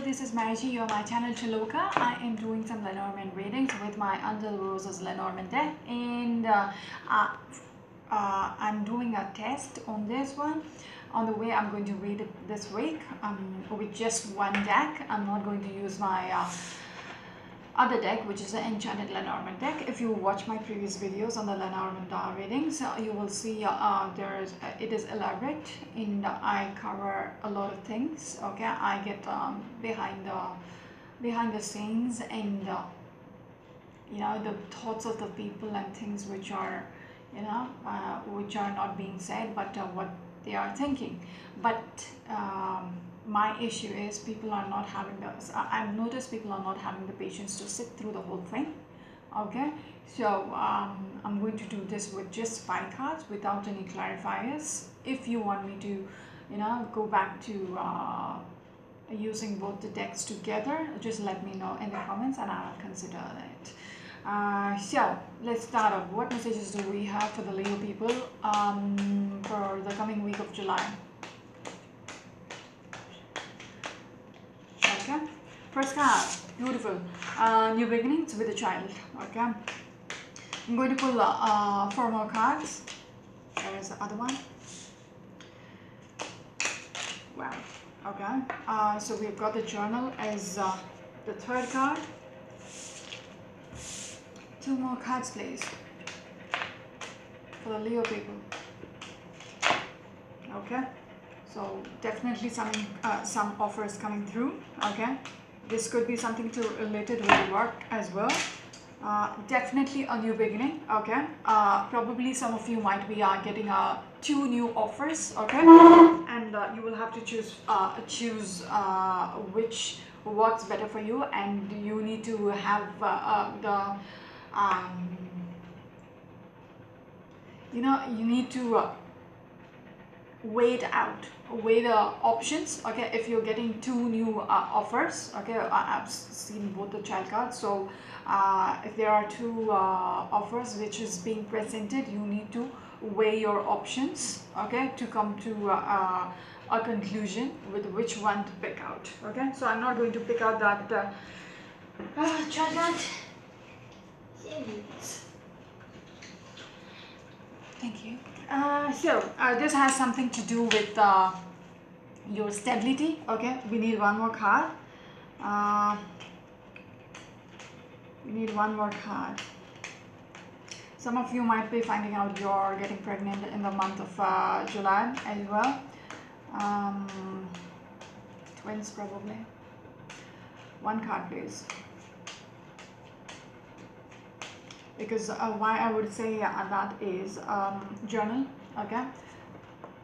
this is Margie. You're my channel Chiloka. I am doing some Lenormand readings with my Under the Roses Lenormand deck, and I'm doing a test on this one. On the way, I'm going to read it this week with just one deck. I'm not going to use my other deck, which is the Enchanted Lenormand deck. If you watch my previous videos on the Lenormand readings, you will see it is elaborate, and I cover a lot of things. Okay, I get behind the scenes, and the thoughts of the people and things which are which are not being said, but what they are thinking. But my issue is people are not having I've noticed people are not having the patience to sit through the whole thing. Okay, so I'm going to do this with just 5 cards without any clarifiers. If you want me to go back to using both the decks together, just let me know in the comments and I'll consider it. So let's start off. What messages do we have for the Leo people for the coming week of July? Okay, first card, beautiful, new beginnings with a child. Okay, I'm going to pull 4 more cards. There's the other one. Wow. Okay, so we've got the journal as the 3rd card. 2 more cards, please, for the Leo people. Okay, so definitely some offers coming through. Okay, this could be something related with work as well. Definitely a new beginning. Okay, probably some of you might be getting 2 new offers. Okay, and you will have to choose which works better for you, and you need to have you need to weigh the options. Okay, if you're getting 2 new offers. Okay, I've seen both the child cards, so if there are 2 offers which is being presented, you need to weigh your options, okay, to come to a conclusion with which one to pick out. Okay, so I'm not going to pick out that child card. Thank you. So this has something to do with your stability. Okay, we need 1 more card. We need 1 more card. Some of you might be finding out you're getting pregnant in the month of July as well. Twins probably. 1 card, please. Because why I would say that is journal. Okay,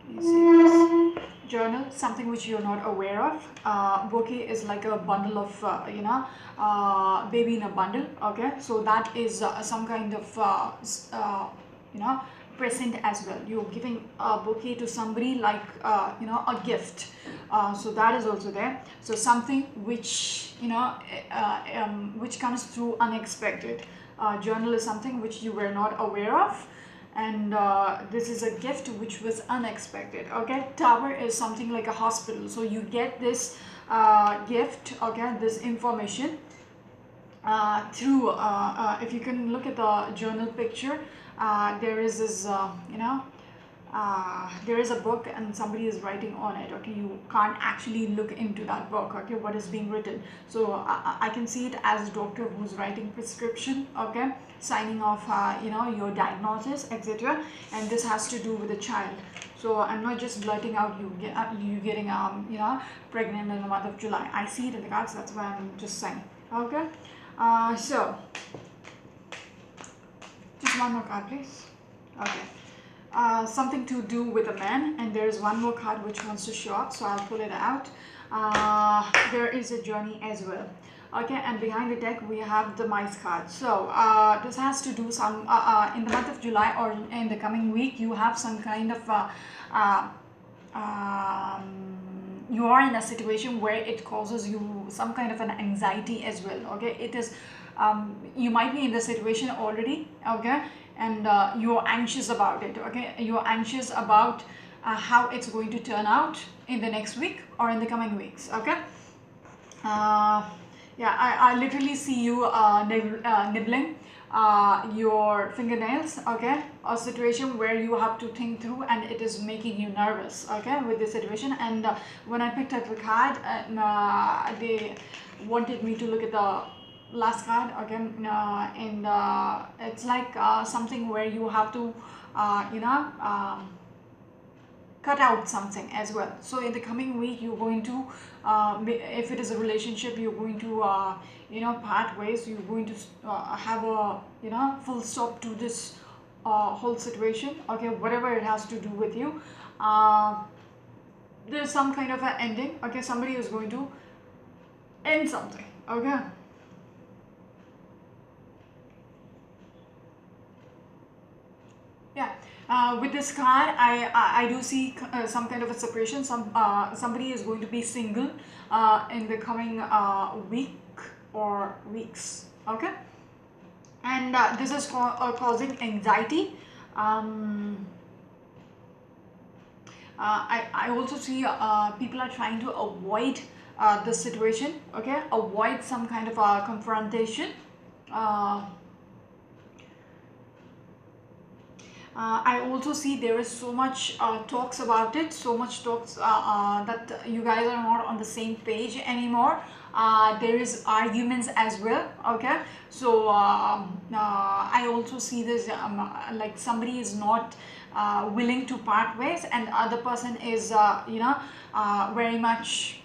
you see this journal, something which you're not aware of. Bouquet is like a bundle of baby in a bundle. Okay, so that is some kind of present as well. You're giving a bouquet to somebody, like a gift. So that is also there. So something which which comes through unexpected. Journal is something which you were not aware of, and this is a gift which was unexpected. Okay, tower is something like a hospital, so you get this gift, okay, this information through if you can look at the journal picture, there is this there is a book and somebody is writing on it. Okay, you can't actually look into that book, okay, what is being written. So I can see it as a doctor who's writing prescription, okay, signing off your diagnosis, etc. And this has to do with a child. So I'm not just blurting out you getting pregnant in the month of July. I see it in the cards, that's why I'm just saying. Okay, so just 1 more card, please. Okay, something to do with a man, and there is 1 more card which wants to show up, so I'll pull it out. There is a journey as well. Okay, and behind the deck we have the mice card. So this has to do some in the month of July or in the coming week, you have some kind of you are in a situation where it causes you some kind of an anxiety as well. Okay, it is you might be in the situation already. Okay, and you're anxious about it. Okay, you're anxious about how it's going to turn out in the next week or in the coming weeks. Okay, uh, yeah, I literally see you nibbling your fingernails, okay? A situation where you have to think through and it is making you nervous, okay, with this situation. And when I picked up the card, they wanted me to look at the last card, okay? And it's like something where you have to, cut out something as well. So in the coming week you're going to if it is a relationship, you're going to part ways. You're going to have a full stop to this whole situation, okay, whatever it has to do with you. There's some kind of an ending, okay. Somebody is going to end something, okay. Yeah, with this card, I do see some kind of a separation. Somebody is going to be single in the coming week or weeks. Okay, and this is causing anxiety. Um, I also see people are trying to avoid the situation. Okay, avoid some kind of confrontation. Uh, I also see there is so much talks about it, so much talks that you guys are not on the same page anymore. There is arguments as well, okay. So I also see this like somebody is not willing to part ways, and the other person is very much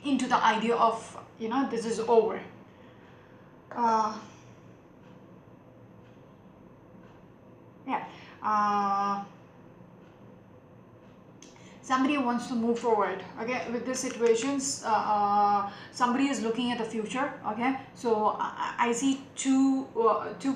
into the idea of this is over. uh, yeah. uh, Somebody wants to move forward, okay, with these situations. Somebody is looking at the future, okay. So I see two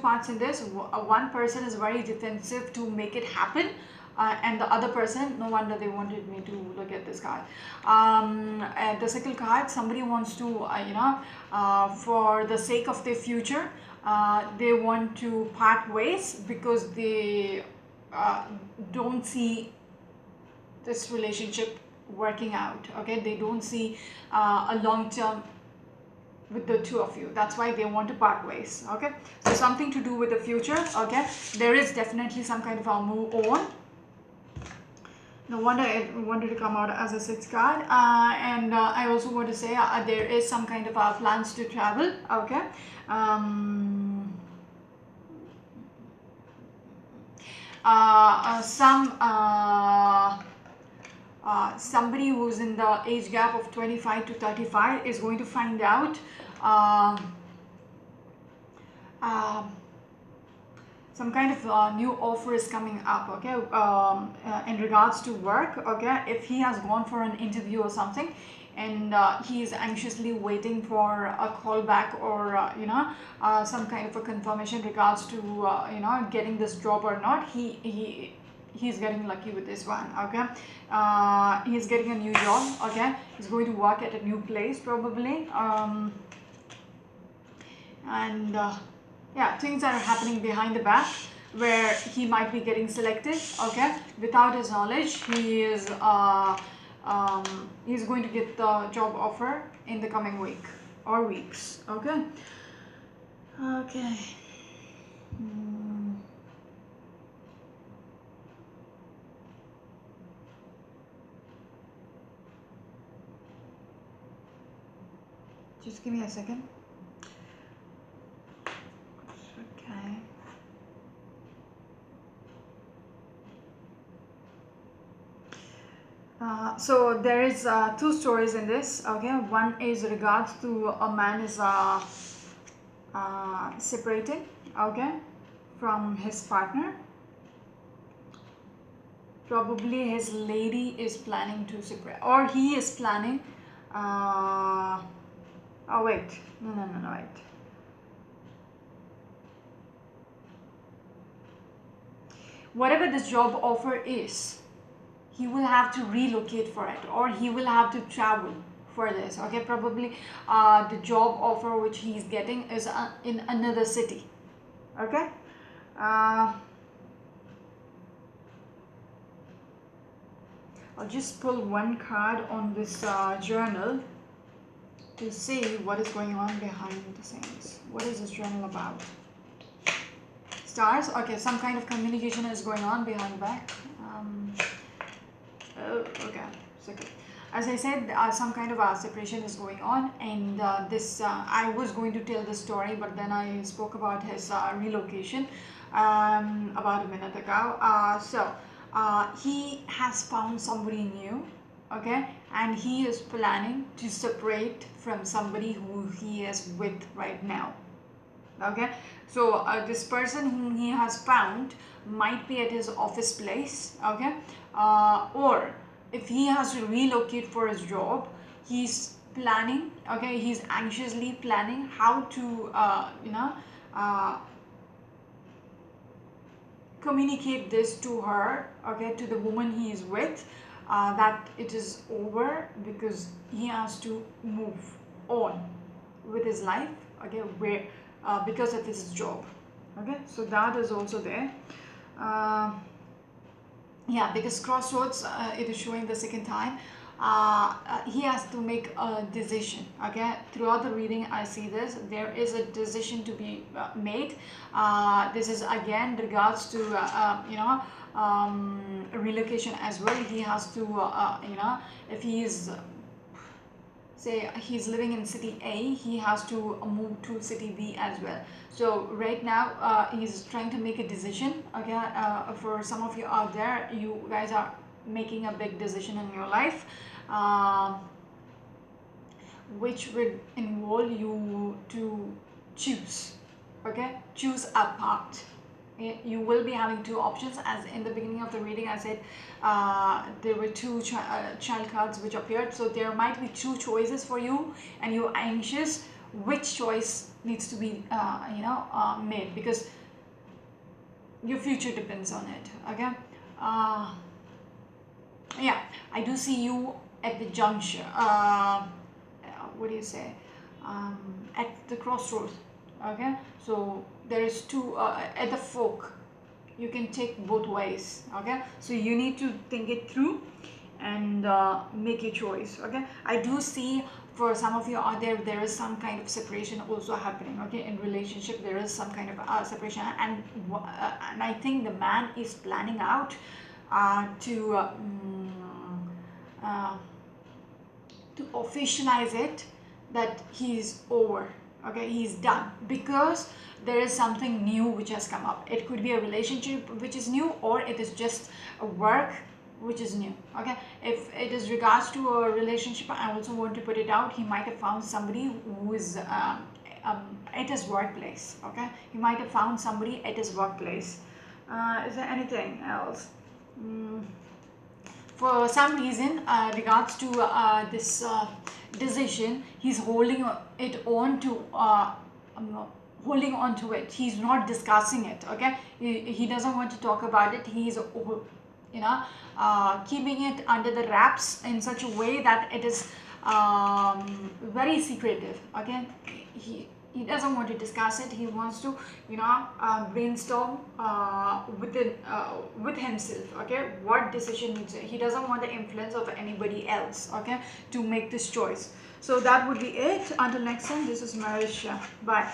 parts in this. One person is very defensive to make it happen, and the other person, no wonder they wanted me to look at this card. And the second card, somebody wants to for the sake of their future, they want to part ways because they don't see this relationship working out, okay. They don't see a long term with the two of you. That's why they want to part ways, okay. So something to do with the future, okay. There is definitely some kind of a move on. No wonder it wanted to come out as a sixth card. And I also want to say there is some kind of plans to travel, okay. Some Somebody who's in the age gap of 25 to 35 is going to find out um, um, some kind of new offer is coming up, okay, in regards to work, okay. If he has gone for an interview or something, and he is anxiously waiting for a call back, or some kind of a confirmation regards to getting this job or not, he's getting lucky with this one, okay. He's getting a new job, okay. He's going to work at a new place probably, and yeah, things are happening behind the back where he might be getting selected, okay. Without his knowledge, he's going to get the job offer in the coming week or weeks, okay. Okay. Just give me a second. Okay. So there is two stories in this, okay. One is regards to a man is separating, okay, from his partner. Probably his lady is planning to separate, or he is planning. Oh wait, no, wait. Whatever this job offer is, he will have to relocate for it, or he will have to travel for this, okay. Probably the job offer which he's getting is in another city, okay. I'll just pull one card on this journal. to see what is going on behind the scenes. What is this journal about? Stars. Okay, some kind of communication is going on behind back. Okay, second. As I said, some kind of separation is going on, and I was going to tell the story, but then I spoke about his relocation about a minute ago. He has found somebody new, okay, and he is planning to separate from somebody who he is with right now. Okay, so this person whom he has found might be at his office place, okay, or if he has to relocate for his job, he's planning, okay, he's anxiously planning how to communicate this to her, okay, to the woman he is with, that it is over, because he has to move on with his life, okay, where because of his job. Okay, so that is also there. Yeah, because crossroads, it is showing the second time. He has to make a decision. Okay, throughout the reading I see this, there is a decision to be made. This is again regards to relocation as well. He has to if he is, say he's living in city A, he has to move to city B as well. So right now he's trying to make a decision. Okay, for some of you out there, you guys are making a big decision in your life, which would involve you to choose. Okay, choose a path. You will be having two options. As in the beginning of the reading I said, there were two child cards which appeared, so there might be two choices for you, and you're anxious which choice needs to be made, because your future depends on it. Okay, yeah, I do see you at the juncture, what do you say, at the crossroads. Okay, so there is two at the fork. You can take both ways. Okay, so you need to think it through and make your choice. Okay, I do see for some of you out there, there is some kind of separation also happening. Okay, in relationship there is some kind of separation, and I think the man is planning out to officialize it, that he's over. Okay, he's done, because there is something new which has come up. It could be a relationship which is new, or it is just a work which is new. Okay, if it is regards to a relationship, I also want to put it out, he might have found somebody who is at his workplace. Okay, he might have found somebody at his workplace. Is there anything else? For some reason, regards to this decision, he's holding it on to holding on to it. He's not discussing it. Okay, he doesn't want to talk about it. He's keeping it under the wraps in such a way that it is very secretive. Okay, he doesn't want to discuss it. He wants to brainstorm with himself. Okay, what decision needs it. He doesn't want the influence of anybody else, okay, to make this choice. So that would be it. Until next time, this is Marisha. Bye.